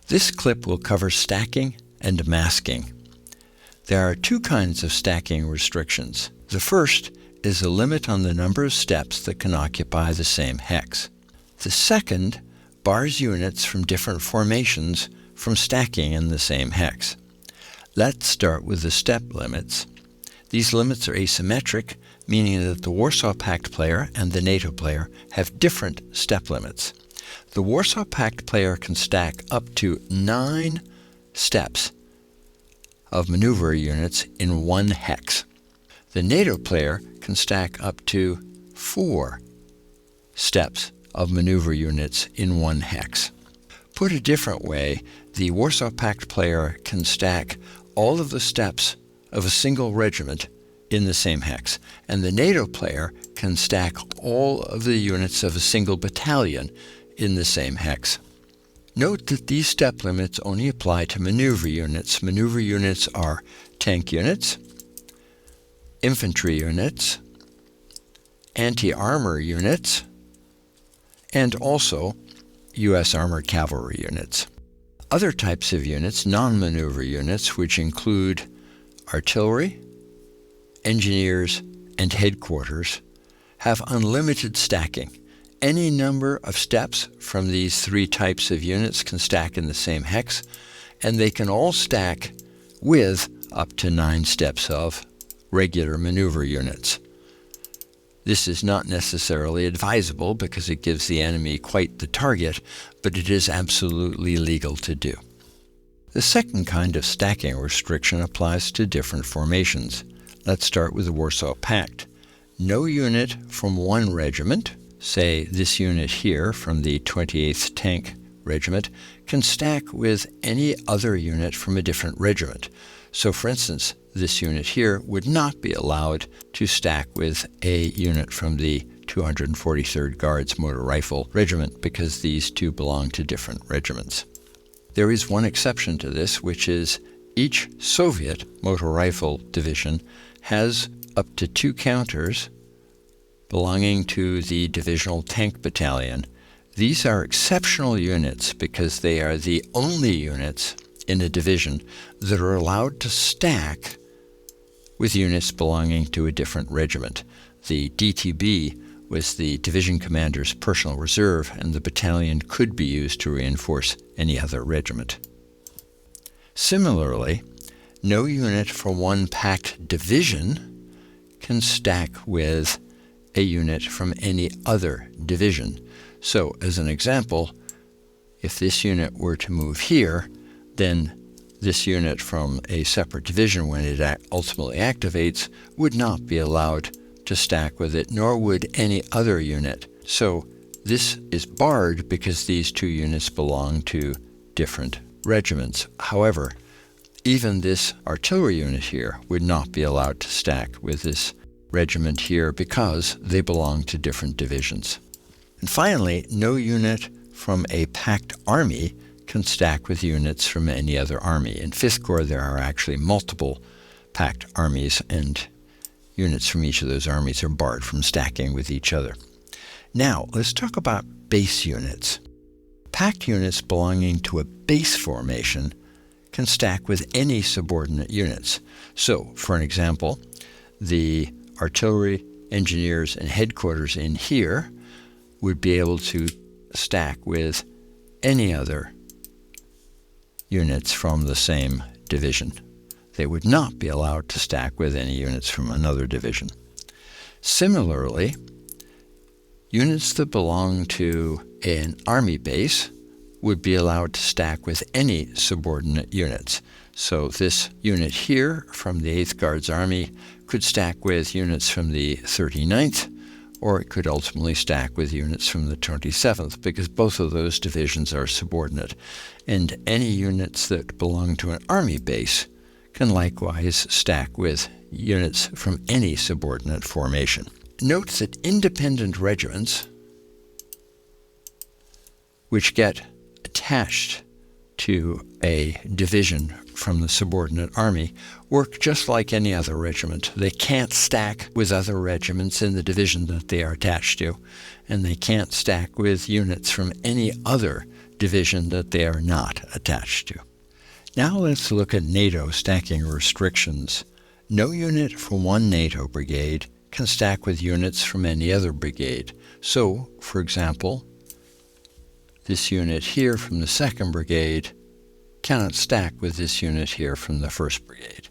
This clip will cover stacking and masking. There are two kinds of stacking restrictions. The first is a limit on the number of steps that can occupy the same hex. The second bars units from different formations from stacking in the same hex. Let's start with the step limits. These limits are asymmetric, meaning that the Warsaw Pact player and the NATO player have different step limits. The Warsaw Pact player can stack up to 9 steps of maneuver units in one hex. The NATO player can stack up to 4 steps of maneuver units in one hex. Put a different way, the Warsaw Pact player can stack all of the steps of a single regiment in the same hex, and the NATO player can stack all of the units of a single battalion in the same hex. Note that these step limits only apply to maneuver units. Maneuver units are tank units, infantry units, anti-armor units, and also U.S. armored cavalry units. Other types of units, non-maneuver units, which include artillery, engineers, and headquarters, have unlimited stacking. Any number of steps from these 3 types of units can stack in the same hex, and they can all stack with up to 9 steps of regular maneuver units. This is not necessarily advisable because it gives the enemy quite the target, but it is absolutely legal to do. The second kind of stacking restriction applies to different formations. Let's start with the Warsaw Pact. No unit from one regiment, say this unit here from the 28th Tank Regiment, can stack with any other unit from a different regiment. So for instance, this unit here would not be allowed to stack with a unit from the 243rd Guards Motor Rifle Regiment because these two belong to different regiments. There is one exception to this, which is each Soviet motor rifle division has up to 2 counters belonging to the Divisional Tank Battalion. These are exceptional units because they are the only units in a division that are allowed to stack with units belonging to a different regiment. The DTB was the division commander's personal reserve, and the battalion could be used to reinforce any other regiment. Similarly, no unit from one Pact division can stack with a unit from any other division. So, as an example, if this unit were to move here, then this unit from a separate division, when it ultimately activates, would not be allowed to stack with it, nor would any other unit. So this is barred because these 2 units belong to different regiments. However, even this artillery unit here would not be allowed to stack with this regiment here because they belong to different divisions. And finally, no unit from a Pact army can stack with units from any other army. In 5th Corps, there are actually multiple Pact armies, and units from each of those armies are barred from stacking with each other. Now, let's talk about base units. Pact units belonging to a base formation can stack with any subordinate units. So, for an example, the artillery, engineers, and headquarters in here would be able to stack with any other units from the same division. They would not be allowed to stack with any units from another division. Similarly, units that belong to an army base would be allowed to stack with any subordinate units. So this unit here from the 8th Guards Army could stack with units from the 39th, or it could ultimately stack with units from the 27th, because both of those divisions are subordinate. And any units that belong to an army base can likewise stack with units from any subordinate formation. Note that independent regiments, which get attached to a division from the subordinate army, work just like any other regiment. They can't stack with other regiments in the division that they are attached to, and they can't stack with units from any other division that they are not attached to. Now let's look at NATO stacking restrictions. No unit from one NATO brigade can stack with units from any other brigade. So, for example, this unit here from the 2nd Brigade cannot stack with this unit here from the 1st Brigade,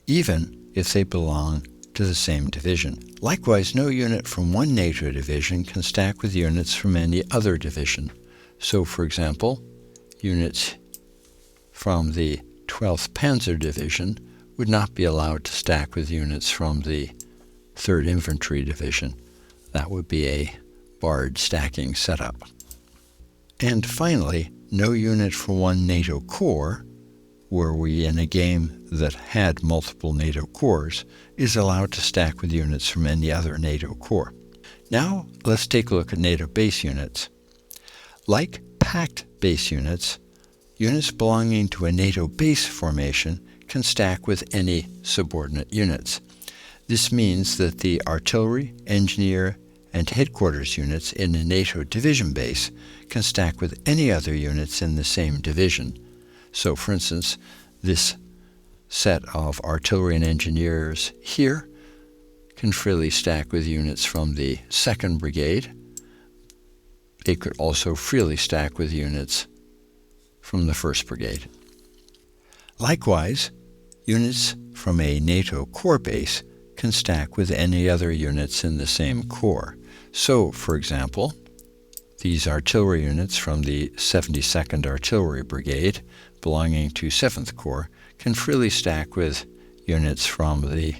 even if they belong to the same division. Likewise, no unit from one NATO division can stack with units from any other division. So, for example, units from the 12th Panzer Division would not be allowed to stack with units from the 3rd Infantry Division. That would be a barred stacking setup. And finally, no unit from one NATO corps, were we in a game that had multiple NATO corps, is allowed to stack with units from any other NATO corps. Now, let's take a look at NATO base units. Like Pact base units, units belonging to a NATO base formation can stack with any subordinate units. This means that the artillery, engineer, and headquarters units in a NATO division base can stack with any other units in the same division. So, for instance, this set of artillery and engineers here can freely stack with units from the 2nd Brigade. They could also freely stack with units from the 1st Brigade. Likewise, units from a NATO corps base can stack with any other units in the same corps. So, for example, these artillery units from the 72nd Artillery Brigade belonging to 7th Corps can freely stack with units from the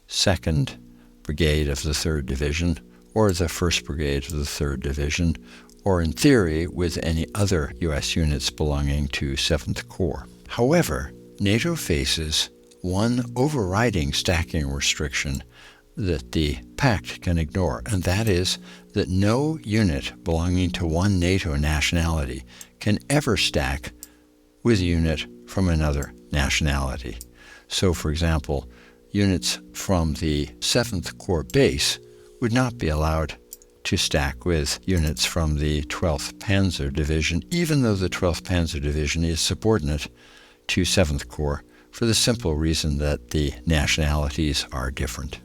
2nd Brigade of the 3rd Division or the 1st Brigade of the 3rd Division, or in theory with any other U.S. units belonging to 7th Corps. However, NATO faces one overriding stacking restriction that the Pact can ignore, and that is that no unit belonging to one NATO nationality can ever stack with a unit from another nationality. So, for example, units from the 7th Corps base would not be allowed to stack with units from the 12th Panzer Division, even though the 12th Panzer Division is subordinate to 7th Corps, for the simple reason that the nationalities are different.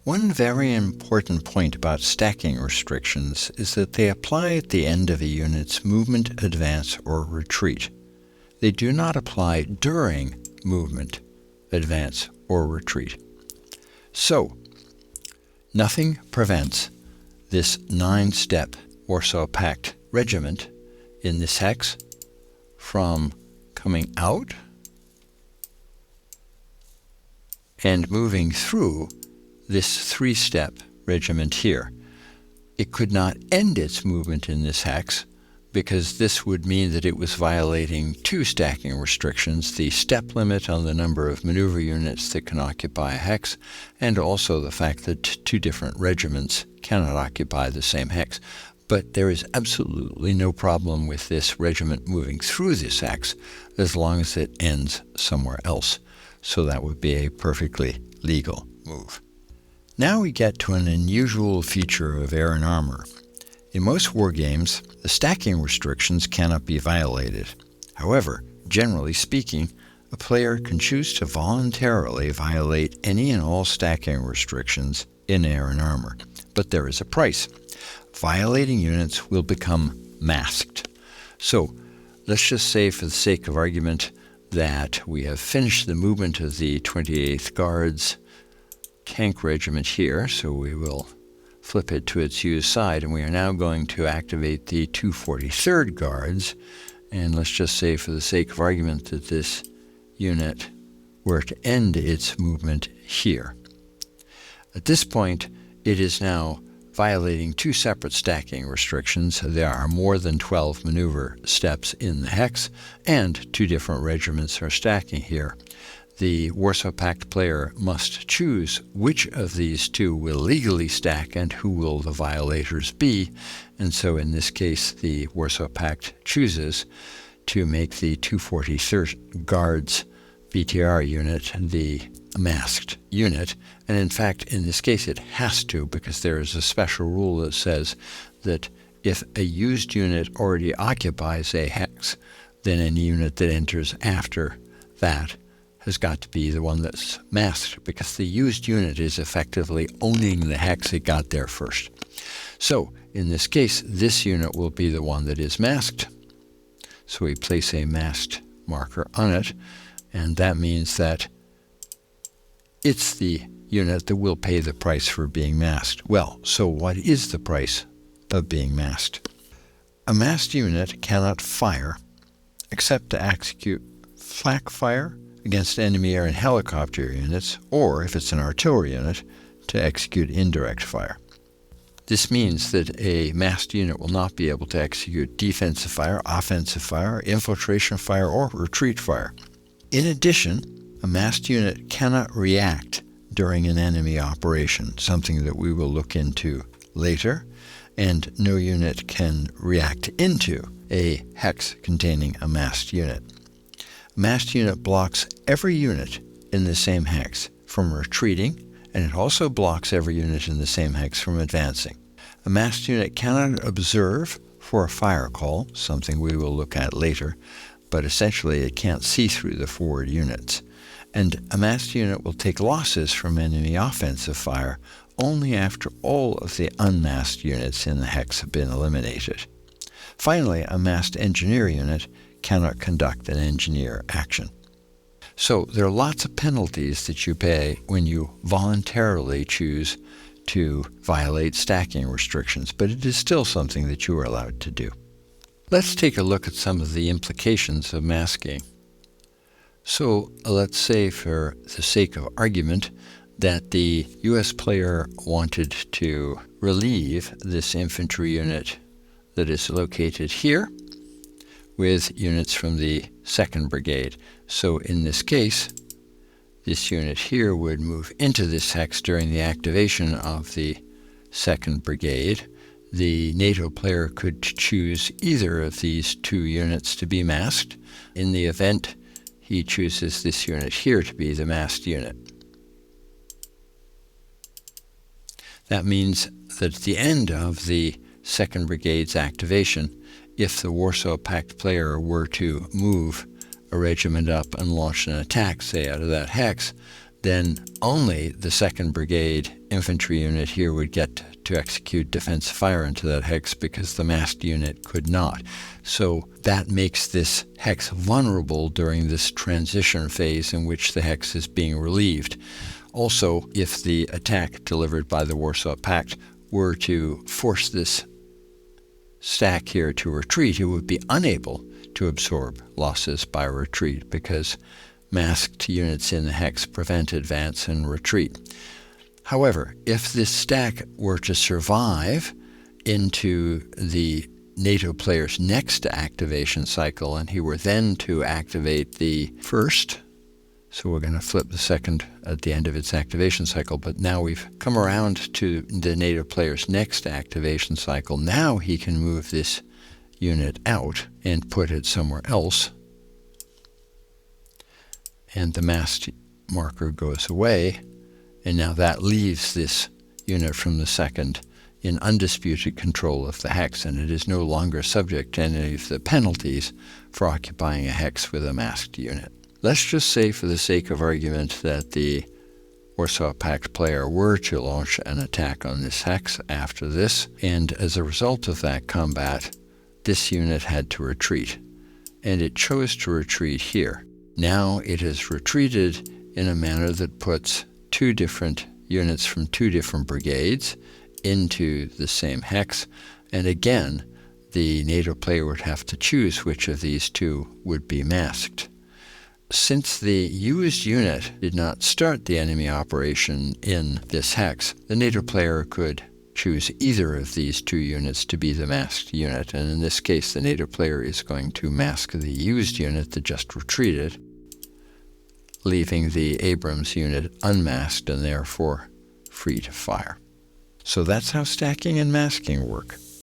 One very important point about stacking restrictions is that they apply at the end of a unit's movement, advance, or retreat. They do not apply during movement, advance, or retreat. So, nothing prevents this 9-step Warsaw Pact regiment in this hex from coming out and moving through this 3-step regiment here. It could not end its movement in this hex because this would mean that it was violating 2 stacking restrictions, the step limit on the number of maneuver units that can occupy a hex, and also the fact that 2 different regiments cannot occupy the same hex. But there is absolutely no problem with this regiment moving through this hex as long as it ends somewhere else. So that would be a perfectly legal move. Now we get to an unusual feature of air and armor. In most war games, the stacking restrictions cannot be violated. However, generally speaking, a player can choose to voluntarily violate any and all stacking restrictions in air and armor. But there is a price. Violating units will become masked. So, let's just say for the sake of argument that we have finished the movement of the 28th Guards tank regiment here, so we will flip it to its used side, and we are now going to activate the 243rd Guards, and let's just say for the sake of argument that this unit were to end its movement here. At this point, it is now violating 2 separate stacking restrictions. There are more than 12 maneuver steps in the hex, and 2 different regiments are stacking here. The Warsaw Pact player must choose which of these 2 will legally stack and who will the violators be, and so in this case the Warsaw Pact chooses to make the 243rd Guards BTR unit the masked unit, and in fact in this case it has to, because there is a special rule that says that if a used unit already occupies a hex, then any unit that enters after that has got to be the one that's masked, because the used unit is effectively owning the hex it got there first. So in this case, this unit will be the one that is masked. So we place a masked marker on it, and that means that it's the unit that will pay the price for being masked. Well, so what is the price of being masked? A masked unit cannot fire except to execute flak fire against enemy air and helicopter units, or if it's an artillery unit, to execute indirect fire. This means that a masked unit will not be able to execute defensive fire, offensive fire, infiltration fire, or retreat fire. In addition, a masked unit cannot react during an enemy operation, something that we will look into later, and no unit can react into a hex containing a masked unit. A masked unit blocks every unit in the same hex from retreating, and it also blocks every unit in the same hex from advancing. A masked unit cannot observe for a fire call, something we will look at later, but essentially it can't see through the forward units. And a masked unit will take losses from enemy offensive fire only after all of the unmasked units in the hex have been eliminated. Finally, a masked engineer unit cannot conduct an engineer action. So there are lots of penalties that you pay when you voluntarily choose to violate stacking restrictions, but it is still something that you are allowed to do. Let's take a look at some of the implications of masking. So let's say, for the sake of argument, that the US player wanted to relieve this infantry unit that is located here with units from the 2nd Brigade. So in this case, this unit here would move into this hex during the activation of the 2nd Brigade. The NATO player could choose either of these two units to be masked. In the event, he chooses this unit here to be the masked unit. That means that at the end of the 2nd Brigade's activation, if the Warsaw Pact player were to move a regiment up and launch an attack, say, out of that hex, then only the 2nd Brigade infantry unit here would get to execute defensive fire into that hex, because the masked unit could not. So that makes this hex vulnerable during this transition phase in which the hex is being relieved. Also, if the attack delivered by the Warsaw Pact were to force this stack here to retreat, it would be unable to absorb losses by retreat, because masked units in the hex prevent advance and retreat. However, if this stack were to survive into the NATO player's next activation cycle, and he were then to activate the first, so we're going to flip the second at the end of its activation cycle, but now we've come around to the NATO player's next activation cycle. Now he can move this unit out and put it somewhere else, and the masked marker goes away, and now that leaves this unit from the 2nd in undisputed control of the hex, and it is no longer subject to any of the penalties for occupying a hex with a masked unit. Let's just say, for the sake of argument, that the Warsaw Pact player were to launch an attack on this hex after this, and as a result of that combat, this unit had to retreat, and it chose to retreat here. Now it has retreated in a manner that puts two different units from two different brigades into the same hex, and again, the NATO player would have to choose which of these two would be masked. Since the used unit did not start the enemy operation in this hex, the NATO player could choose either of these two units to be the masked unit, and in this case, the NATO player is going to mask the used unit that just retreated, leaving the Abrams unit unmasked and therefore free to fire. So that's how stacking and masking work.